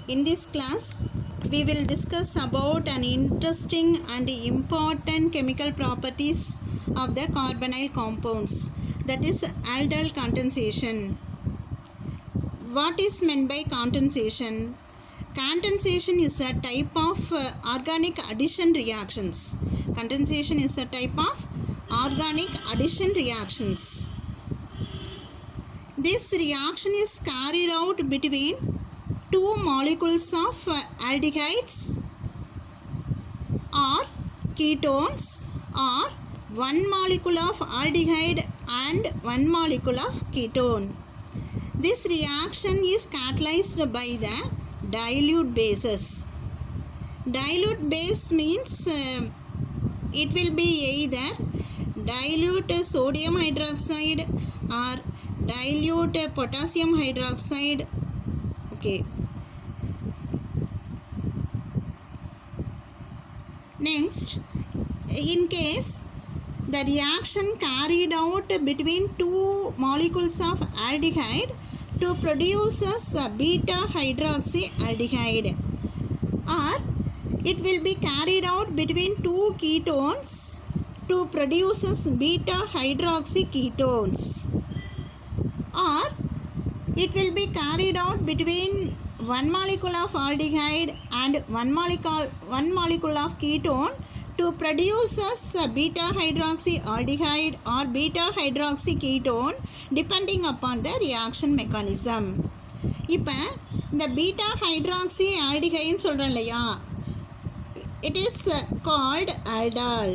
In this class, we will discuss about an interesting and important chemical properties of the carbonyl compounds, that is aldol condensation. What is meant by condensation? Condensation is a type of organic addition reactions. Condensation is a type of organic addition reactions. This reaction is carried out between two molecules of aldehydes or ketones, or one molecule of aldehyde and one molecule of ketone. This reaction is catalyzed by the dilute bases. Dilute base means it will be either dilute sodium hydroxide or dilute potassium hydroxide. Okay. Next, in case the reaction carried out between two molecules of aldehyde to produce a beta hydroxyaldehyde, or it will be carried out between two ketones to produce beta hydroxyketones, or it will be carried out between one molecule of aldehyde and one molecule of ketone to produce a beta hydroxyaldehyde or beta hydroxyketone depending upon the reaction mechanism. இப்போ இந்த beta hydroxy ஆல்டிஹைட்னு சொல்கிறோம் இல்லையா, it is called aldol.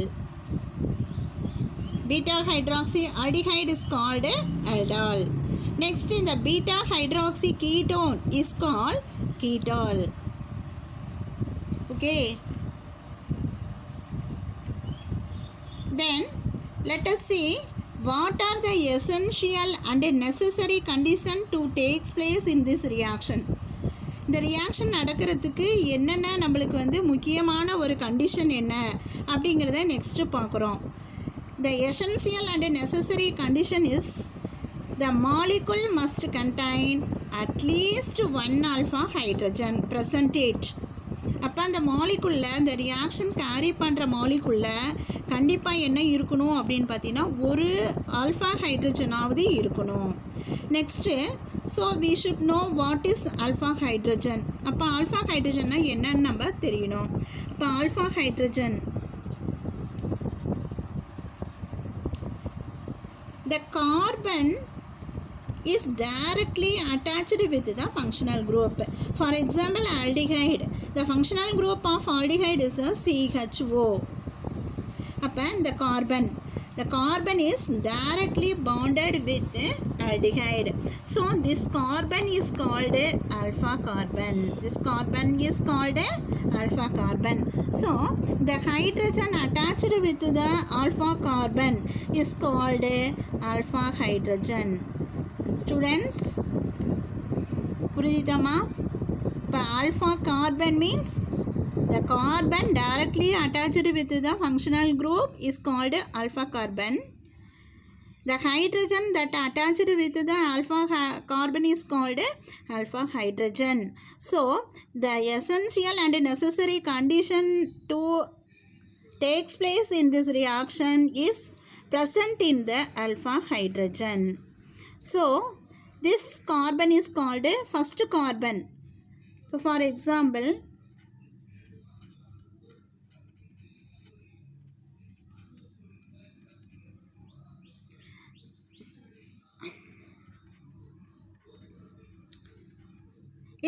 Beta hydroxyaldehyde is called aldol. Next, in the beta hydroxyketone is called ketol. Okay. Then let us see what are the essential and necessary conditions to take place in this reaction. இந்த reaction நடக்கிறதுக்கு என்னென்ன நம்மளுக்கு முக்கியமான ஒரு condition என்ன அப்படிங்கிறத next பார்க்குறோம். The essential and necessary condition is the molecule must contain at least one alpha hydrogen percentage. அப்போ அந்த மாலிகுலில், அந்த ரியாக்ஷன் கேரி பண்ணுற மாலிகுலில் கண்டிப்பாக என்ன இருக்கணும் அப்படின்னு பார்த்தீங்கன்னா ஒரு ஆல்ஃபா ஹைட்ரஜனாவது இருக்கணும். Next, so we should know what is alpha hydrogen. அப்போ ஆல்ஃபா ஹைட்ரஜன்னா என்னன்னு நம்ம தெரியணும். அப்போ alpha hydrogen, the carbon is directly attached with the functional group. For example, aldehyde, the functional group of aldehyde is a CHO. Upon the carbon is directly bonded with aldehyde, so this carbon is called alpha carbon. This carbon is called alpha carbon. So the hydrogen attached with the alpha carbon is called alpha hydrogen. Students, புரியுதாமா? இப்போ alpha carbon means the carbon directly attached with the functional group is called alpha carbon. The hydrogen that attached with the alpha carbon is called alpha hydrogen. So the essential and necessary condition to takes place in this reaction is present in the alpha hydrogen. So this carbon is called first carbon. For example,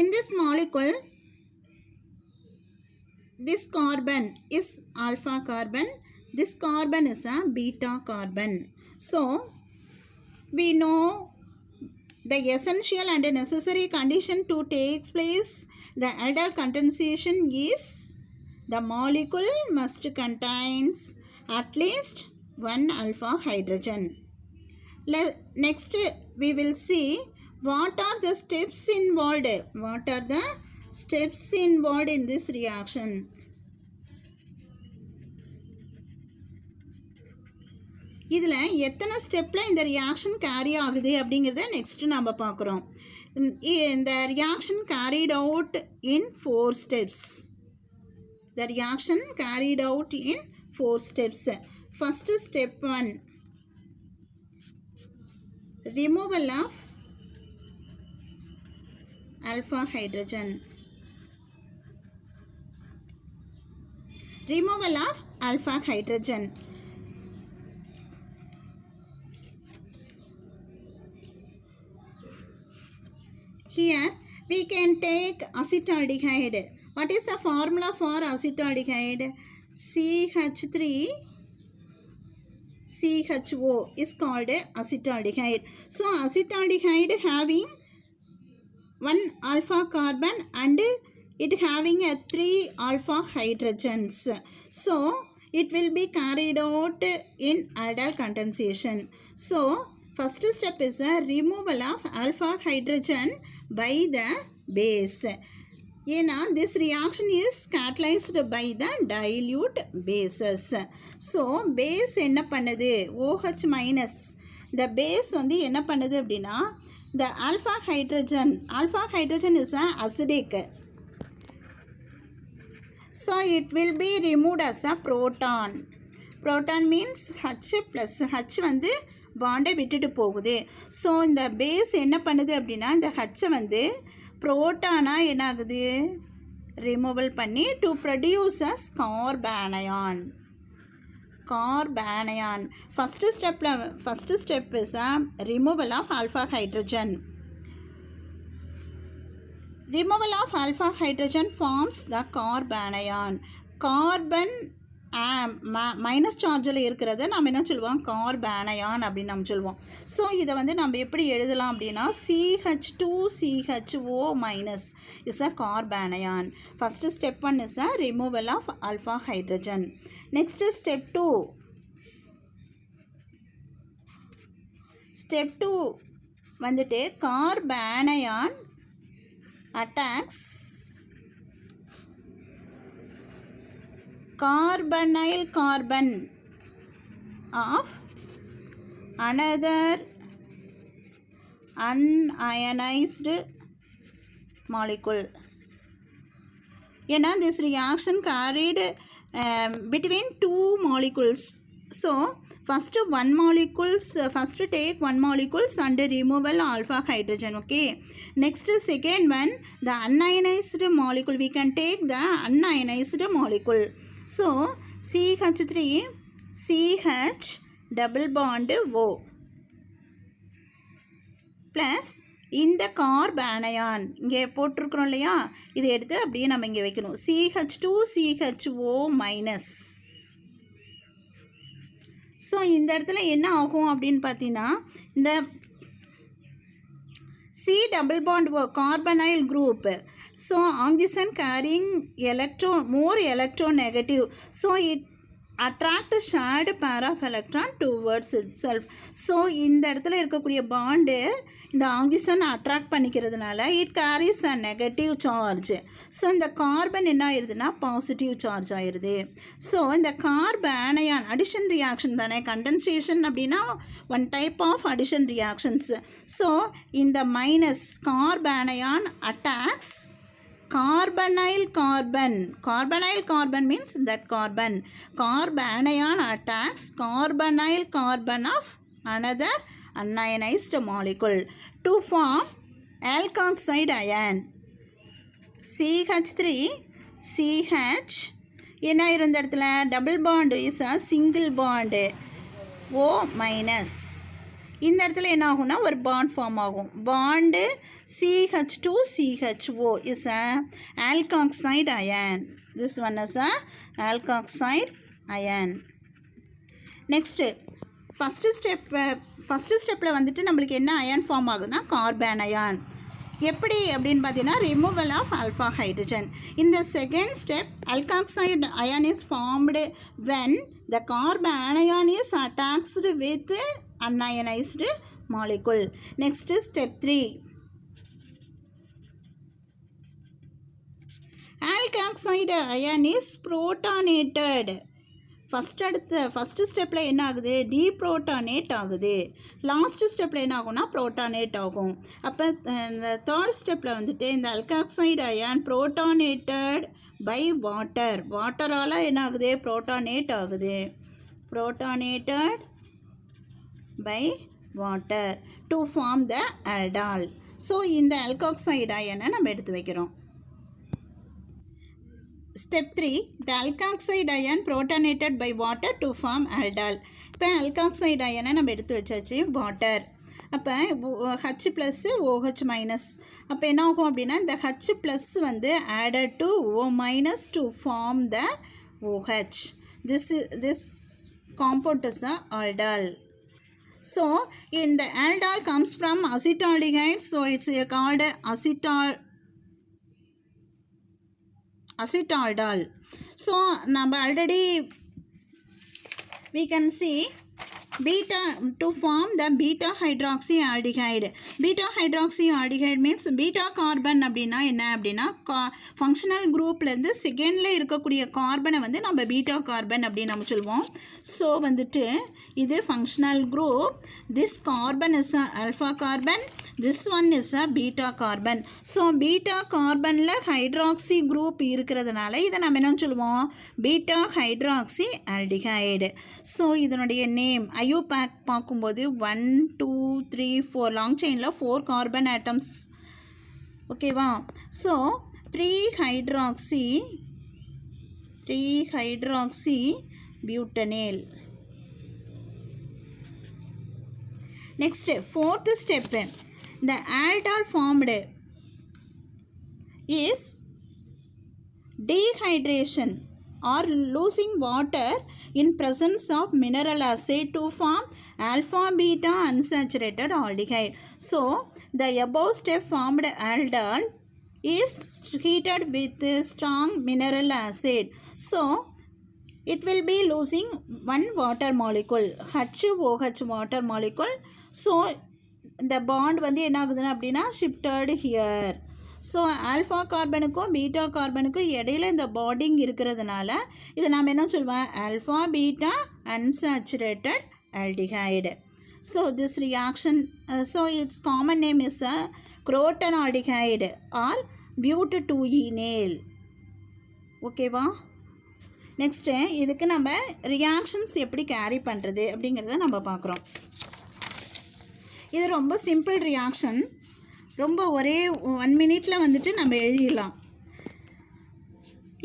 in this molecule, this carbon is alpha carbon, this carbon is a beta carbon. So we know the essential and necessary condition to take place the aldol condensation is the molecule must contains at least one alpha hydrogen. Next we will see what are the steps involved. What are the steps involved in this reaction? இதில் எத்தனை ஸ்டெப்பில் இந்த reaction carry ஆகுது அப்படிங்கிறத next நம்ம பார்க்குறோம். The reaction carried out in 4 steps. The reaction carried out in 4 steps. First step 1, removal of alpha hydrogen. Removal of alpha hydrogen. Here we can take acetaldehyde. What is the formula for acetaldehyde? CH3CHO is called acetaldehyde. So acetaldehyde having 1 alpha carbon and it having a 3 alpha hydrogens. So it will be carried out in aldol condensation. So first step is a removal of alpha hydrogen by the base. This reaction is catalyzed by the dilute bases. So base enna pannudhu? OH minus. The base வந்து என்ன பண்ணுது அப்படின்னா, the alpha hydrogen is a acidic. So it will be removed as a proton. Proton means H plus. H வந்து பாண்டை விட்டுட்டு போகுது. So இந்த base என்ன பண்ணுது அப்படின்னா, இந்த ஹச்சை வந்து புரோட்டானாக என்ன ஆகுது, ரிமூவல் பண்ணி to produce as carbanion. First step is removal of alpha hydrogen. Removal of alpha hydrogen forms the carbanion. Carbon minus சார்ஜில் இருக்கிறத நம்ம என்ன சொல்லுவோம், கார்பானயான் அப்படின்னு நம்ம சொல்லுவோம். ஸோ இதை வந்து நம்ம எப்படி எழுதலாம் அப்படின்னா, CH2CHO minus is a carbanion. First step 1 is a removal of alpha hydrogen. Next step 2 வந்துட்டு கார்பானயான் attacks carbonyl carbon of another unionized molecule. This reaction carried between 2 molecules. So first take one molecules and removal alpha hydrogen. Okay, next second one, the unionized molecule, we can take the unionized molecule. So CH3 CH double bond O plus இந்த கார்பானயான் இங்கே போட்டிருக்கிறோம் இல்லையா, இதை எடுத்து அப்படியே நம்ம இங்கே வைக்கணும். CH2CHO minus. ஸோ இந்த இடத்துல என்ன ஆகும் அப்படின்னு பார்த்தீங்கன்னா, இந்த C double bond carbonyl group. So oxygen carrying more electronegative. So it attract shared pair of electron towards itself. So இந்த இடத்துல இருக்கக்கூடிய பாண்டு இந்த ஆக்சிஜன் அட்ராக்ட் பண்ணிக்கிறதுனால it carries a negative charge. So இந்த கார்பன் என்ன ஆயிடுதுன்னா பாசிட்டிவ் சார்ஜ் ஆயிடுது. So இந்த கார்பானயான் அடிஷன் ரியாக்ஷன் தானே, கண்டென்சேஷன் அப்படின்னா one type of addition reactions. So இந்த minus carbanion attacks carbonyl carbon means that carbon. Carbanion attacks carbonyl carbon of another unionized molecule to form alkoxide ion. CH3 CH என்ன இருந்த இடத்துல double bond is a single bond O minus. இந்த இடத்துல என்ன ஆகும்னா ஒரு bond form ஆகும். Bond CH2CHO is a alkoxide ion. This one is a alkoxide ion. Next first ஸ்டெப்பில் வந்துட்டு நம்மளுக்கு என்ன அயன் ஃபார்ம் ஆகுதுன்னா கார்பானயான். எப்படி அப்படின்னு பார்த்தீங்கன்னா ரிமூவல் ஆஃப் ஆல்ஃபா ஹைட்ரஜன். இந்த second step alkoxide ion is formed when the carbanion is attached with unionized molecule. Next step 3. Alkoxide ion is protonated first ஸ்டெப்பில் என்ன ஆகுது, டீப்ரோட்டானேட் ஆகுது. லாஸ்ட் ஸ்டெப்பில் என்ன ஆகும்னா ப்ரோட்டானேட் ஆகும். அப்போ இந்த தேர்ட் ஸ்டெப்பில் வந்துட்டு இந்த அல்காக்சைடு அயான் ப்ரோட்டானேட்டட் பை வாட்டரால் என்ன ஆகுது, ப்ரோட்டானேட் ஆகுது. Protonated by water to form the aldol. So இந்த அல்காக்சைடு அயனை நம்ம எடுத்து வைக்கிறோம். Step 3, the alkoxide ion protonated by water to form aldol. இப்போ alkoxide ion நம்ம எடுத்து வச்சாச்சு, வாட்டர். அப்போ H ப்ளஸ் OH மைனஸ். அப்போ என்ன ஆகும் அப்படின்னா இந்த H ப்ளஸ் வந்து added to O minus to form the OH. This compound is a aldol. So in the aldol comes from acetaldehyde, so it's called acetaldol. So நம்ம already we can see beta to form the beta hydroxyaldehyde. Beta hydroxyaldehyde means beta carbon அப்படின்னா என்ன அப்படின்னா functional குரூப்லேருந்து செகண்டில் இருக்கக்கூடிய கார்பனை வந்து நம்ம beta carbon அப்படின்னு நம்ம சொல்லுவோம். ஸோ வந்துட்டு இது functional group. This carbon is a alpha carbon, this one is a beta carbon. So beta கார்பனில் ஹைட்ராக்சி குரூப் இருக்கிறதுனால இதை நம்ம என்ன சொல்லுவோம், பீட்டா ஹைட்ராக்சி ஆல்டிஹைடு. ஸோ இதனுடைய நேம் ஐயூபேக் பார்க்கும்போது 1 2 3 4 லாங் செயினில் 4 கார்பன் ஆட்டம்ஸ். ஓகேவா? So 3 hydroxy butanal. Next fourth step, the aldol formed is dehydration or losing water in presence of mineral acid to form alpha beta unsaturated aldehyde. So the above step formed aldol is heated with strong mineral acid, so it will be losing one water molecule, HOH water molecule. So the bond வந்து என்ன ஆகுதுன்னா அப்படின்னா shifted here. So alpha கார்பனுக்கும் beta கார்பனுக்கும் இடையில இந்த bonding இருக்கிறதுனால இதை நாம் என்ன சொல்லுவோம், alpha beta unsaturated aldehyde. So this reaction, so its common name is a croton aldehyde or butanal. ஓகேவா? நெக்ஸ்ட்டு இதுக்கு நம்ம ரியாக்ஷன்ஸ் எப்படி கேரி பண்ணுறது அப்படிங்கிறத நம்ம பார்க்குறோம். இது ரொம்ப சிம்பிள் ரியாக்ஷன், ரொம்ப ஒரே 1 மினிட்டில் வந்துட்டு நம்ம எழுதிடலாம்.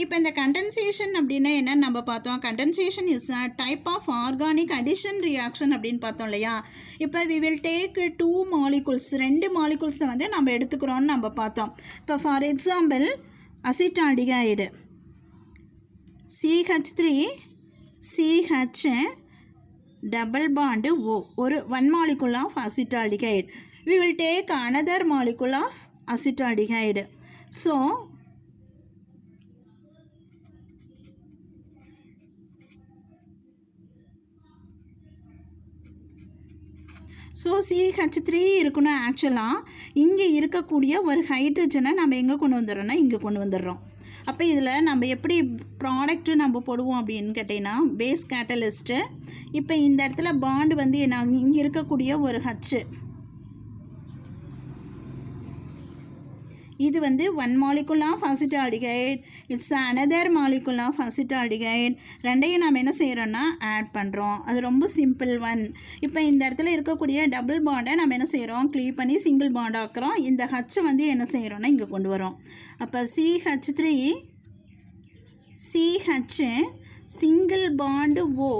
இப்போ இந்த கண்டென்சேஷன் அப்படின்னா என்னன்னு நம்ம பார்த்தோம். Condensation is a type of organic addition reaction அப்படின்னு பார்த்தோம் இல்லையா. இப்போ வி வில் டேக் 2 மாலிகுல்ஸ், 2 மாலிகுல்ஸை வந்து நம்ம எடுத்துக்கிறோன்னு நம்ம பார்த்தோம். இப்போ for example acetaldehyde CH3 CH double bond O, ஒரு 1 molecule of acetaldehyde. We will take another molecule of acetaldehyde. So CH3 இருக்கணும். ஆக்சுவலாக இங்கே இருக்கக்கூடிய ஒரு ஹைட்ரஜனை நம்ம எங்கே கொண்டு வந்துடுறோன்னா இங்கே கொண்டு வந்துடுறோம். அப்போ இதில் நம்ம எப்படி ப்ராடக்ட்டு நம்ம போடுவோம் அப்படின்னு கேட்டிங்கன்னா பேஸ் கேட்டலிஸ்ட்டு. இப்போ இந்த இடத்துல பாண்டு வந்து என்ன, இங்கே இருக்கக்கூடிய ஒரு ஹச்சு, இது வந்து 1 molecule of acetaldehyde, it's another molecule of acetaldehyde. ரெண்டையும் நம்ம என்ன செய்கிறோன்னா ஆட் பண்ணுறோம். அது ரொம்ப சிம்பிள் ஒன். இப்போ இந்த இடத்துல இருக்கக்கூடிய டபுள் பாண்டை நம்ம என்ன செய்கிறோம், க்ளீவ் பண்ணி சிங்கிள் பாண்ட் ஆக்குறோம். இந்த ஹச்சை வந்து என்ன செய்கிறோன்னா இங்கே கொண்டு வரோம். அப்போ CH3 CH single bond O,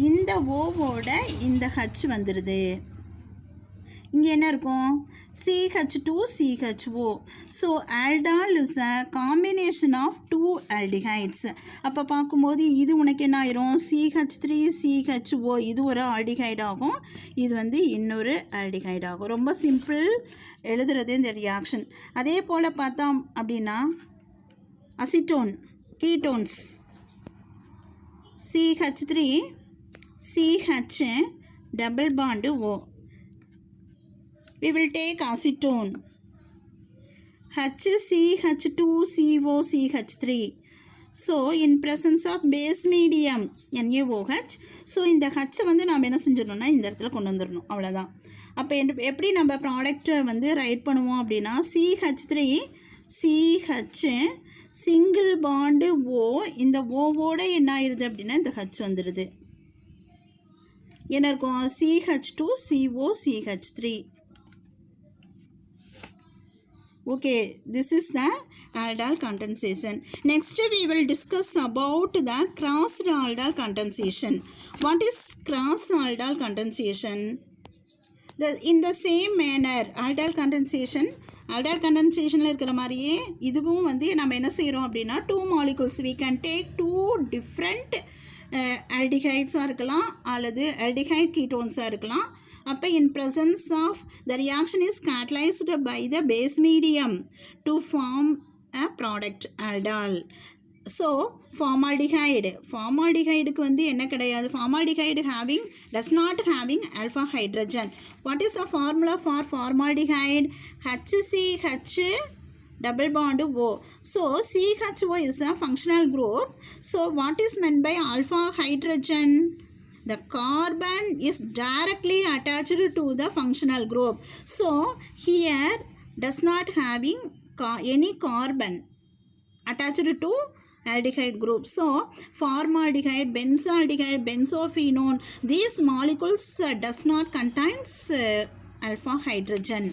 இந்த ஓவோட இந்த ஹச் வந்துடுது. இங்கே என்ன இருக்கும், CH2 CHO. So aldol is a combination of 2 aldehydes. அப்போ பார்க்கும்போது இது உனக்கு என்ன ஆயிரும், CH3 CHO இது ஒரு ஆல்டிஹைட் ஆகும், இது வந்து இன்னொரு ஆல்டிஹைட் ஆகும். ரொம்ப சிம்பிள் எழுதுறது இந்த ரியாக்ஷன். அதே போல் பார்த்தோம் அப்படின்னா acetone ketones CH3 CH double bond O. We will take acetone HCH2CO CH3. So in presence of base medium NaOH. So இந்த ஹச்சை வந்து நாம் என்ன செஞ்சிடணும்னா இந்த இடத்துல கொண்டு வந்துடணும், அவ்வளோதான். அப்போ எப்படி நம்ம ப்ராடக்டை வந்து ரைட் பண்ணுவோம் அப்படின்னா CH3 CH single bond O, இந்த ஓவோட என்ன ஆயிடுது அப்படின்னா இந்த ஹச் வந்துடுது. என்ன இருக்கும்? CH2 CO CH3. Okay, this is the aldol condensation. Next we will discuss about the crossed aldol condensation. What is crossed aldol condensation? In the same manner, aldol condensation இருக்கிற மாதிரியே இதுவும் வந்து நம்ம என்ன செய்கிறோம் அப்படின்னா 2 molecules we can take 2 different aldehydes இருக்கலாம் அல்லது aldehyde ketones இருக்கலாம். அப்போ in presence of the reaction is catalyzed by the base medium to form a product aldol. So ஃபார்மால்டிஹைடுக்கு வந்து என்ன கிடையாது, formaldehyde does not having alpha hydrogen. What is the formula for formaldehyde? HCH double bond O. So CHO is a functional group. So what is meant by alpha hydrogen? The carbon is directly attached to the functional group. So here does not having any carbon attached to aldehyde group. So formaldehyde, benzaldehyde, benzophenone, these molecules does not contains alpha hydrogen.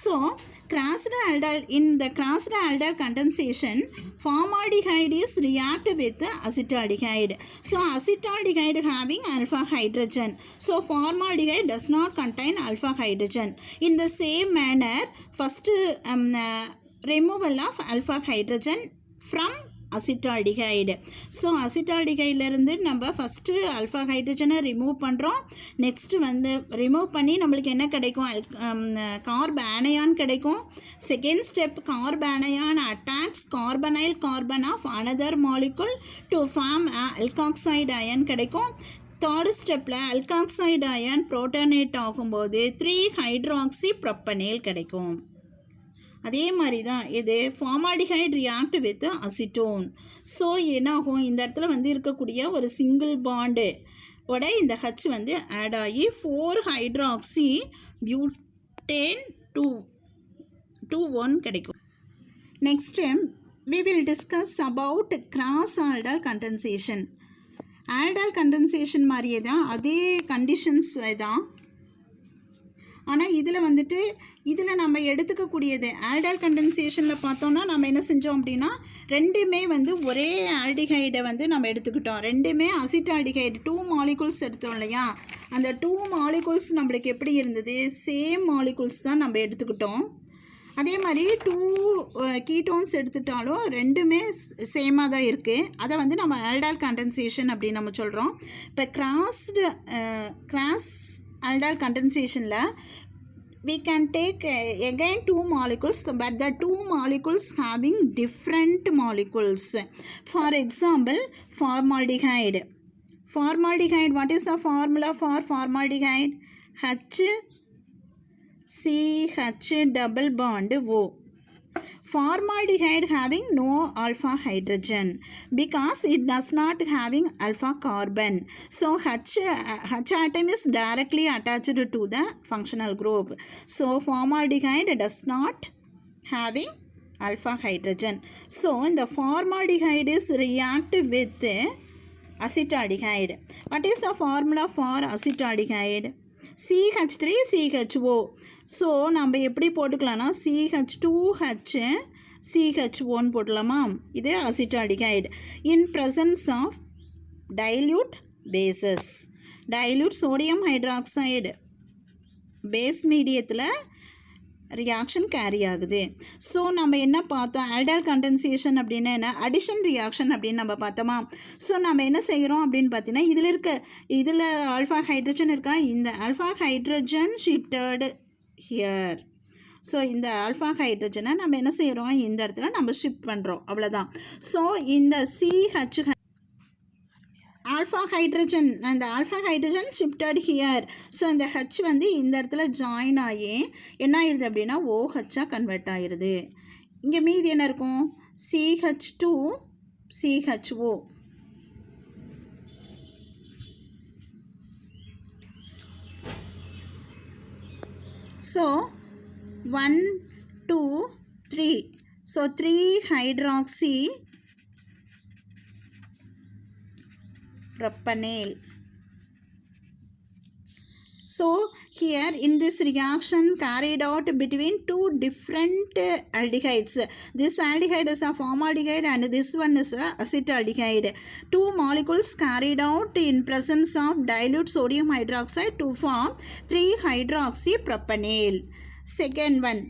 So in the crossed aldol condensation, formaldehyde is react with acetaldehyde. So acetaldehyde having alpha hydrogen. So formaldehyde does not contain alpha hydrogen. In the same manner, first removal of alpha hydrogen from acetaldehyde. So அசிட்டால்டிஹைட்லேருந்து நம்ம first alpha ஹைட்ரஜனை remove பண்ணுறோம். Next வந்து remove பண்ணி நம்மளுக்கு என்ன கிடைக்கும்? Carbanion கிடைக்கும். Second step, carbanion attacks carbonyl carbon of another molecule to form alkoxide ion கிடைக்கும். தேர்ட் ஸ்டெப்பில் அல்காக்சைடு அயன் புரோட்டனேட் ஆகும்போது 3-ஹைட்ராக்சி ப்ரொப்பனேல் கிடைக்கும். அதே மாதிரி தான் இது formaldehyde react with acetone. So என்னாகும், இந்த இடத்துல வந்து இருக்கக்கூடிய ஒரு சிங்கிள் பாண்டு ஓட இந்த ஹச் வந்து ஆட் ஆகி 4-ஹைட்ராக்சி பியூட்டேன் 2-1 கிடைக்கும். Next we will discuss about cross aldol condensation. Aldol condensation மாதிரியே தான், அதே கண்டிஷன்ஸ் தான். ஆனால் இதில் வந்துட்டு இதில் நம்ம எடுத்துக்கக்கூடியது ஆல்டால் கண்டென்சேஷனில் பார்த்தோன்னா நம்ம என்ன செஞ்சோம் அப்படின்னா ரெண்டுமே வந்து ஒரே ஆல்டிஹைடை வந்து நம்ம எடுத்துக்கிட்டோம். ரெண்டுமே அசிட்டால்டிஹைடு 2 மாலிகுல்ஸ் எடுத்தோம் இல்லையா? அந்த 2 மாலிகுல்ஸ் நம்மளுக்கு எப்படி இருந்தது? சேம் மாலிகுல்ஸ் தான் நம்ம எடுத்துக்கிட்டோம். அதே மாதிரி 2 கீட்டோன்ஸ் எடுத்துட்டாலும் ரெண்டுமே சேமாக தான் இருக்குது. அதை வந்து நம்ம ஆல்டால் கண்டென்சேஷன் அப்படின்னு நம்ம சொல்கிறோம். இப்போ cross aldol condensationல we can take again 2 molecules, but the 2 molecules having different molecules. For example, formaldehyde, what is the formula for formaldehyde? HCH double bond O. Formaldehyde having no alpha hydrogen because it does not having alpha carbon. So H atom is directly attached to the functional group. So formaldehyde does not having alpha hydrogen. So the formaldehyde is react with acetaldehyde. What is the formula for acetaldehyde? CH3 CHO. So நம்ம எப்படி போட்டுக்கலாம்னா CH2H CH1 போடலாமா? இது acetaldehyde. In presence of dilute bases, dilute sodium hydroxide base மீடியத்தில் reaction carry ஆகுது. So நம்ம என்ன பார்த்தோம்? ஆல்டால் கண்டென்சேஷன் அப்படின்னா என்ன? அடிஷன் ரியாக்ஷன் அப்படின்னு நம்ம பார்த்தோமா? ஸோ நம்ம என்ன செய்கிறோம் அப்படின்னு பார்த்தீங்கன்னா இதில் ஆல்ஃபா ஹைட்ரஜன் இருக்கா? இந்த alpha hydrogen shifted here. So இந்த ஆல்ஃபா ஹைட்ரஜனை நம்ம என்ன செய்கிறோம்? இந்த இடத்துல நம்ம ஷிஃப்ட் பண்ணுறோம், அவ்வளோதான். ஸோ இந்த CH ஆல்ஃபா ஹைட்ரஜன், அந்த alpha hydrogen shifted here. So இந்த ஹச் வந்து இந்த இடத்துல ஜாயின் ஆகி என்ன ஆயிடுது அப்படின்னா OHஆ கன்வெர்ட் ஆகிடுது. இங்கே மீதி என்ன இருக்கும்? CH2 CHO. So 1, 2, 3. So 3 hydroxy propanol. So here in this reaction carried out between two different aldehydes. This aldehyde is a formaldehyde and this one is a acetaldehyde. Two molecules carried out in presence of dilute sodium hydroxide to form 3-hydroxypropanol. Second one.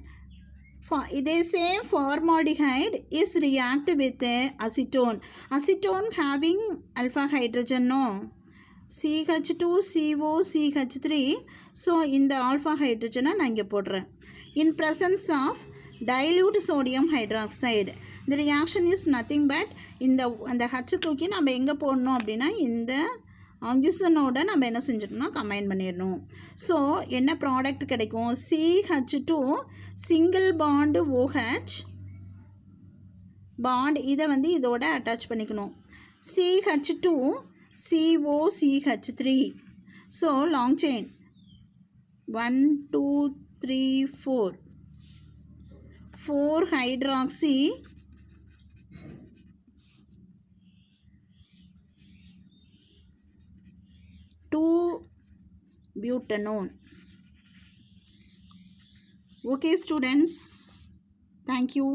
They say formaldehyde is react with acetone. Acetone having alpha hydrogen, no? CH2CO CH3. So in the alpha hydrogen நான் இங்கே போடுறேன். In presence of dilute sodium hydroxide, the reaction is nothing but இந்த H தூக்கி நம்ம எங்கே போடணும் அப்படின்னா இந்த ஆக்சிஜனோட நம்ம என்ன செஞ்சிடணும், கம்பைன் பண்ணிடணும். ஸோ என்ன ப்ராடக்ட் கிடைக்கும், CH2 single bond OH bond, இதை வந்து இதோட அட்டாச் பண்ணிக்கணும். CH2 COCH3. So long chain 1 2 3 4 4 hydroxy butanone. Okay students, thank you.